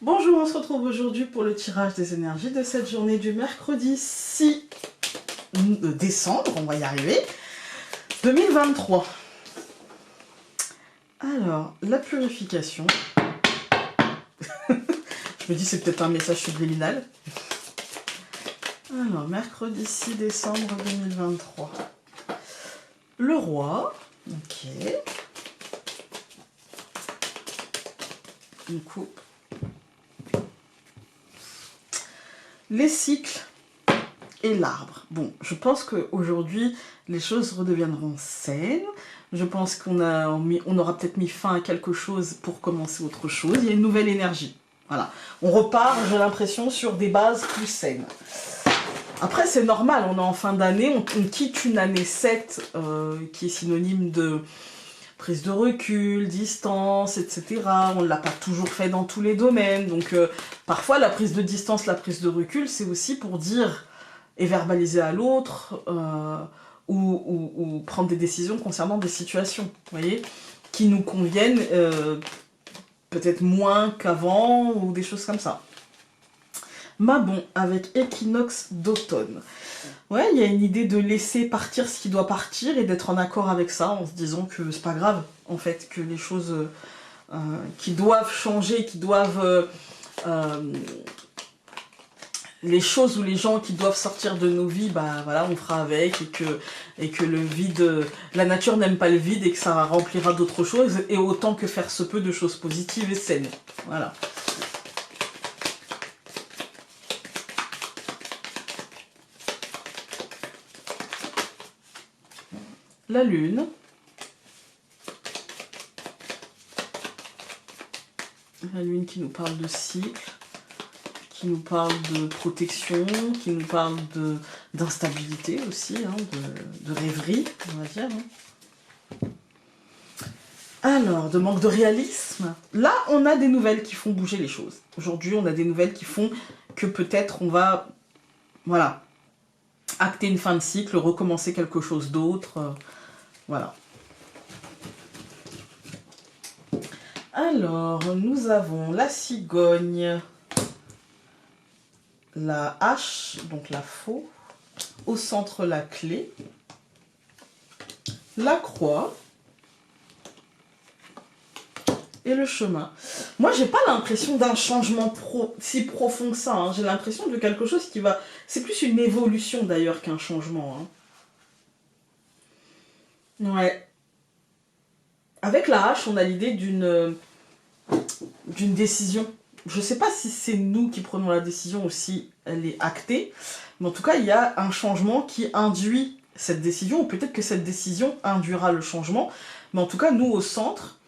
Bonjour, on se retrouve aujourd'hui pour le tirage des énergies de cette journée du mercredi 6 décembre, on va y arriver, 2023. Alors, la purification. Je me dis c'est peut-être un message subliminal. Alors, mercredi 6 décembre 2023. Le roi, ok. Une coupe. Les cycles et l'arbre. Bon, je pense qu'aujourd'hui, les choses redeviendront saines. Je pense qu'on aura peut-être mis fin à quelque chose pour commencer autre chose. Il y a une nouvelle énergie. Voilà. On repart, j'ai l'impression, sur des bases plus saines. Après, c'est normal, on est en fin d'année, on quitte une année 7 qui est synonyme de prise de recul, distance, etc. On ne l'a pas toujours fait dans tous les domaines. Donc parfois, la prise de distance, la prise de recul, c'est aussi pour dire et verbaliser à l'autre ou prendre des décisions concernant des situations, vous voyez, qui nous conviennent peut-être moins qu'avant ou des choses comme ça. Mabon avec équinoxe d'automne. Ouais, il y a une idée de laisser partir ce qui doit partir et d'être en accord avec ça, en se disant que c'est pas grave, en fait, que les choses qui doivent changer, qui doivent... les choses ou les gens qui doivent sortir de nos vies, bah voilà, on fera avec, et que le vide, la nature n'aime pas le vide et que ça remplira d'autres choses, et autant que faire se peut de choses positives et saines. Voilà. La lune. La lune qui nous parle de cycle, qui nous parle de protection, qui nous parle d'instabilité aussi, hein, de rêverie, on va dire. Hein. Alors, de manque de réalisme. Là, on a des nouvelles qui font bouger les choses. Aujourd'hui, on a des nouvelles qui font que peut-être on va, voilà, acter une fin de cycle, recommencer quelque chose d'autre. Voilà. Alors, nous avons la cigogne, la hache, donc la faux, au centre la clé, la croix et le chemin. Moi, j'ai pas l'impression d'un changement si profond que ça. Hein. J'ai l'impression de quelque chose qui va... C'est plus une évolution d'ailleurs qu'un changement. Hein. Ouais. Avec la hache, on a l'idée d'une décision. Je sais pas si c'est nous qui prenons la décision ou si elle est actée, mais en tout cas, il y a un changement qui induit cette décision, ou peut-être que cette décision induira le changement, mais en tout cas, nous, au centre,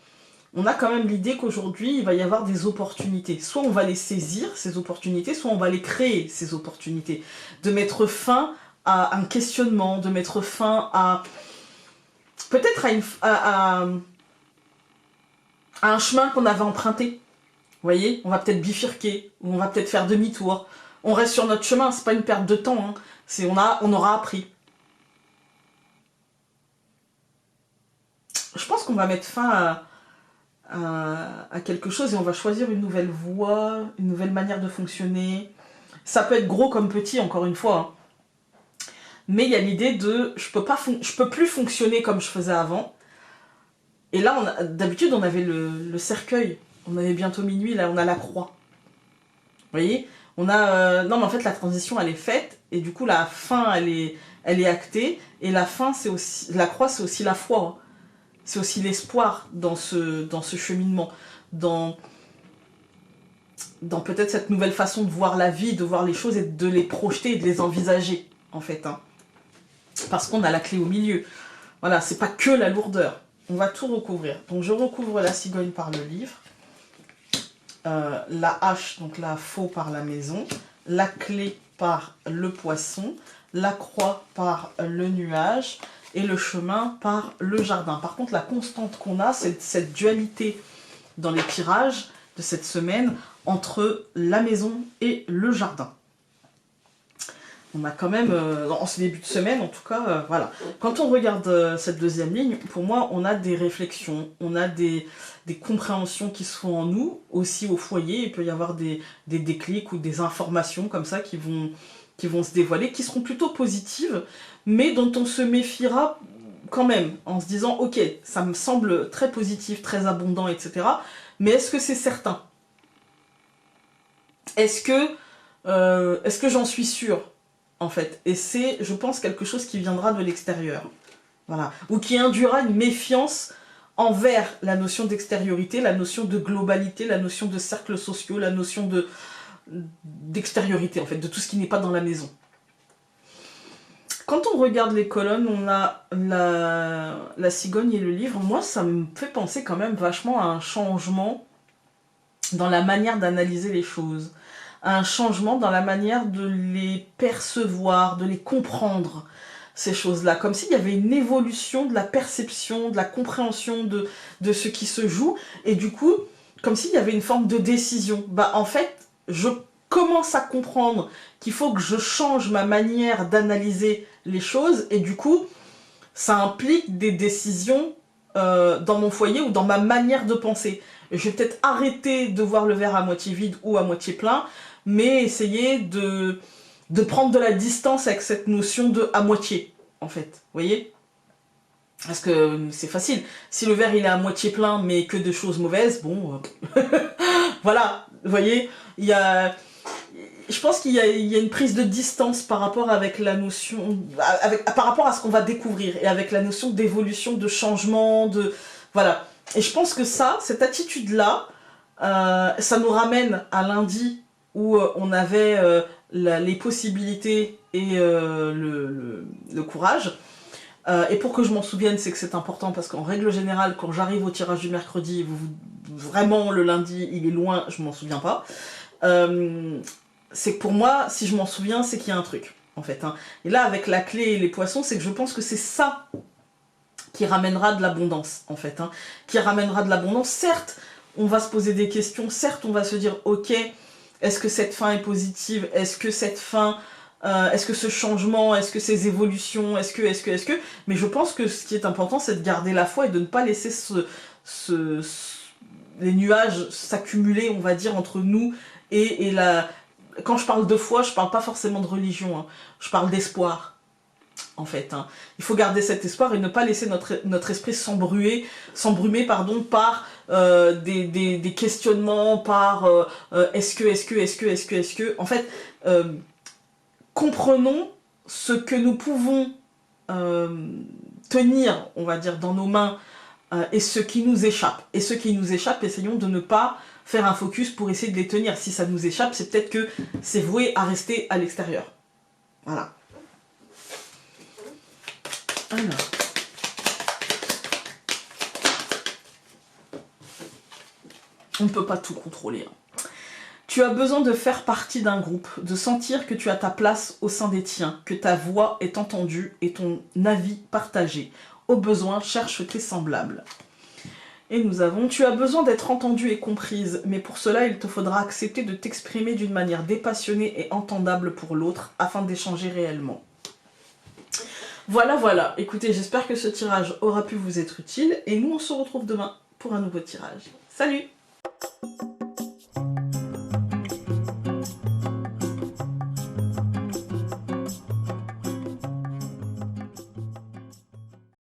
on a quand même l'idée qu'aujourd'hui, il va y avoir des opportunités. Soit on va les saisir, ces opportunités, soit on va les créer, ces opportunités. De mettre fin à un questionnement, de mettre fin à... peut-être à un chemin qu'on avait emprunté. Vous voyez, on va peut-être bifurquer, ou on va peut-être faire demi-tour. On reste sur notre chemin, c'est pas une perte de temps, hein. On aura appris. Je pense qu'on va mettre fin à quelque chose et on va choisir une nouvelle voie, une nouvelle manière de fonctionner. Ça peut être gros comme petit, encore une fois. Hein. Mais il y a l'idée de je peux plus fonctionner comme je faisais avant. Et là, d'habitude, on avait le cercueil. On avait bientôt minuit, là, on a la croix. Vous voyez, on a... non, mais en fait, la transition, elle est faite. Et du coup, la fin, elle est actée. Et la fin, c'est aussi... La croix, c'est aussi la foi. Hein. C'est aussi l'espoir dans ce cheminement. Dans peut-être cette nouvelle façon de voir la vie, de voir les choses et de les projeter et de les envisager, en fait. Hein. Parce qu'on a la clé au milieu. Voilà, c'est pas que la lourdeur. On va tout recouvrir. Donc je recouvre la cigogne par le livre, la hache, donc la faux par la maison, la clé par le poisson, la croix par le nuage et le chemin par le jardin. Par contre, la constante qu'on a, c'est cette dualité dans les tirages de cette semaine entre la maison et le jardin. On a quand même, en ce début de semaine en tout cas, voilà. Quand on regarde cette deuxième ligne, pour moi, on a des réflexions, on a des des compréhensions qui se font en nous, aussi au foyer. Il peut y avoir des déclics ou des informations comme ça qui vont se dévoiler, qui seront plutôt positives, mais dont on se méfiera quand même, en se disant, ok, ça me semble très positif, très abondant, etc. Mais est-ce que c'est certain? Est-ce que j'en suis sûre, en fait? Et c'est, je pense, quelque chose qui viendra de l'extérieur. Voilà. Ou qui induira une méfiance envers la notion d'extériorité, la notion de globalité, la notion de cercles sociaux, la notion d'extériorité, en fait, de tout ce qui n'est pas dans la maison. Quand on regarde les colonnes, on a la cigogne et le livre. Moi, ça me fait penser quand même vachement à un changement dans la manière d'analyser les choses. Un changement dans la manière de les percevoir, de les comprendre, ces choses-là. Comme s'il y avait une évolution de la perception, de la compréhension de ce qui se joue. Et du coup, comme s'il y avait une forme de décision. Bah, en fait, je commence à comprendre qu'il faut que je change ma manière d'analyser les choses. Et du coup, ça implique des décisions dans mon foyer ou dans ma manière de penser. Je vais peut-être arrêter de voir le verre à moitié vide ou à moitié plein, mais essayer de prendre de la distance avec cette notion de à moitié, en fait. Vous voyez? Parce que c'est facile. Si le verre il est à moitié plein, mais que de choses mauvaises, bon... voilà, vous voyez? Je pense qu'il y a une prise de distance par rapport avec la notion... par rapport à ce qu'on va découvrir, et avec la notion d'évolution, de changement, voilà. Et je pense que cette attitude-là, ça nous ramène à lundi où on avait les possibilités et le courage. Et pour que je m'en souvienne, c'est que c'est important parce qu'en règle générale, quand j'arrive au tirage du mercredi, vraiment le lundi, il est loin, je m'en souviens pas. C'est que pour moi, si je m'en souviens, c'est qu'il y a un truc, en fait. Hein. Et là, avec la clé et les poissons, c'est que je pense que c'est ça qui ramènera de l'abondance, en fait. Hein. Qui ramènera de l'abondance. Certes, on va se poser des questions. Certes, on va se dire, ok, est-ce que cette fin est positive? Est-ce que cette fin... est-ce que ce changement, est-ce que ces évolutions, est-ce que... Mais je pense que ce qui est important, c'est de garder la foi et de ne pas laisser les nuages s'accumuler, on va dire, entre nous et la... Quand je parle de foi, je parle pas forcément de religion. Hein. Je parle d'espoir. En fait, hein. Il faut garder cet espoir et ne pas laisser notre esprit s'embrumer par des questionnements, par est-ce que... En fait, comprenons ce que nous pouvons tenir, on va dire, dans nos mains et ce qui nous échappe. Et ce qui nous échappe, essayons de ne pas faire un focus pour essayer de les tenir. Si ça nous échappe, c'est peut-être que c'est voué à rester à l'extérieur. Voilà. Alors. On ne peut pas tout contrôler. Hein. Tu as besoin de faire partie d'un groupe, de sentir que tu as ta place au sein des tiens, que ta voix est entendue et ton avis partagé. Au besoin, cherche tes semblables. Et nous avons, tu as besoin d'être entendue et comprise, mais pour cela, il te faudra accepter de t'exprimer d'une manière dépassionnée et entendable pour l'autre, afin d'échanger réellement. Voilà, voilà. Écoutez, j'espère que ce tirage aura pu vous être utile, et nous, on se retrouve demain pour un nouveau tirage. Salut!